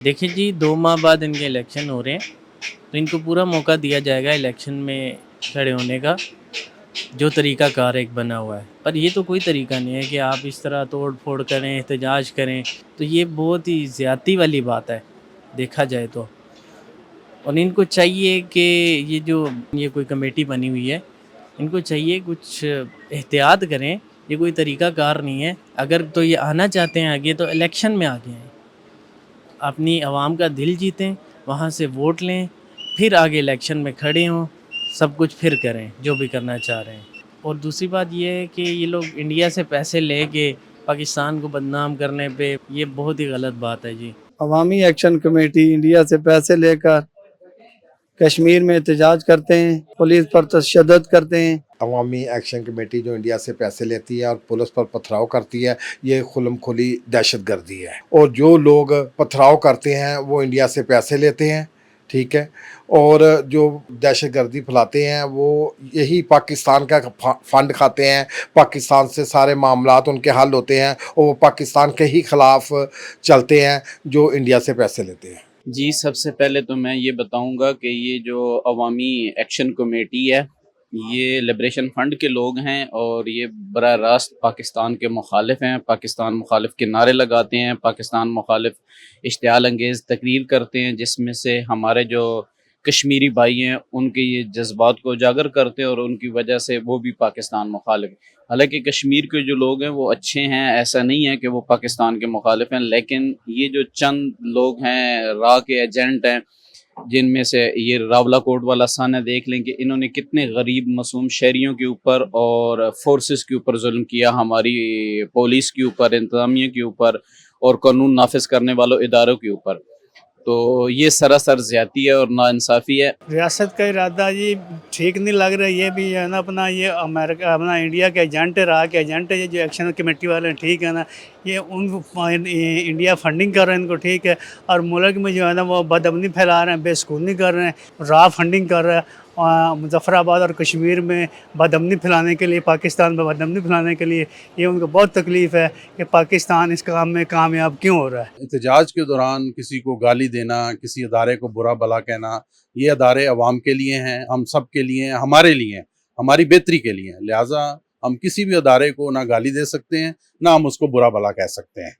देखिए जी, 2 माह बाद इनके इलेक्शन हो रहे हैं, तो इनको पूरा मौका दिया जाएगा इलेक्शन में खड़े होने का, जो तरीक़ाकार एक बना हुआ है। पर ये तो कोई तरीक़ा नहीं है कि आप इस तरह तोड़-फोड़ करें, एहतजाज करें, तो ये बहुत ही ज़्यादती वाली बात है, देखा जाए तो। और इनको चाहिए कि ये कोई कमेटी बनी हुई है, इनको चाहिए कुछ एहतियात करें, ये कोई तरीक़ाकार नहीं है। अगर तो ये आना चाहते हैं आगे, तो इलेक्शन में आगे आएँ। अपनी आवाम का दिल जीतें, वहाँ से वोट लें, फिर आगे इलेक्शन में खड़े हों, सब कुछ फिर करें जो भी करना चाह रहे हैं। और दूसरी बात ये है कि ये लोग इंडिया से पैसे लेके पाकिस्तान को बदनाम करने पे ये बहुत ही गलत बात है जी। अवामी एक्शन कमेटी इंडिया से पैसे लेकर कश्मीर में एहतजाज करते हैं, पुलिस पर तशद्दुद करते हैं। अवामी एक्शन कमेटी जो इंडिया से पैसे लेती है और पुलिस पर पथराव करती है, ये खुल्म खुली दहशत गर्दी है। और जो लोग पथराव करते हैं वो इंडिया से पैसे लेते हैं, ठीक है, और जो दहशत गर्दी फैलाते हैं वो यही पाकिस्तान का फंड खाते हैं, पाकिस्तान से सारे मामलात उनके हल होते हैं और वो पाकिस्तान के ही ख़िलाफ़ चलते हैं जो इंडिया से पैसे लेते हैं। जी, सबसे पहले तो मैं ये बताऊंगा कि ये जो अवामी एक्शन कमेटी है, ये लिबरेशन फ़ंड के लोग हैं और ये बराह रास्त पाकिस्तान के मुखालिफ हैं, पाकिस्तान मुखालिफ के नारे लगाते हैं, पाकिस्तान मुखालिफ इश्तियाल अंगेज़ तकरीर करते हैं, जिसमें से हमारे जो कश्मीरी भाई हैं उनके ये जज्बात को उजागर करते हैं और उनकी वजह से वो भी पाकिस्तान मुखालिफ। हालांकि कश्मीर के जो लोग हैं वो अच्छे हैं, ऐसा नहीं है कि वो पाकिस्तान के मुखालिफ हैं, लेकिन ये जो चंद लोग हैं रा के एजेंट हैं, जिनमें से ये रावला कोट वाला साना देख लें कि इन्होंने कितने गरीब मासूम शहरियों के ऊपर और फोर्सेस के ऊपर जुल्म किया, हमारी पुलिस के ऊपर, इंतज़ामिया के ऊपर और कानून नाफिज करने वालों इदारों के ऊपर। तो ये सरासर ज़्यादती है और नाइंसाफ़ी है। रियासत का इरादा जी ठीक नहीं लग रहा है। ये भी है ना, अपना ये अमेरिका अपना इंडिया के एजेंट रहा के एजेंट है, ये जो एक्शन कमेटी वाले हैं, ठीक है ना, ये इंडिया फंडिंग कर रहे हैं इनको, ठीक है, और मुल्क में जो है ना वो बदअमनी फैला रहे हैं, बेसकूनी कर रहे हैं, रा फंडिंग कर रहे हैं। मुजफ्फराबाद और कश्मीर में बदअमनी फैलाने के लिए, पाकिस्तान में बदअमनी फैलाने के लिए ये उनको बहुत तकलीफ़ है कि पाकिस्तान इस काम में कामयाब क्यों हो रहा है। एहतजाज के दौरान किसी को गाली देना, किसी अदारे को बुरा भला कहना, ये अदारे अवाम के लिए हैं, हम सब के लिए हैं, हमारे लिए हैं, हमारी बेहतरी के लिए हैं। लिहाजा हम किसी भी अदारे को ना गाली दे सकते हैं, ना हम उसको बुरा भला कह सकते हैं।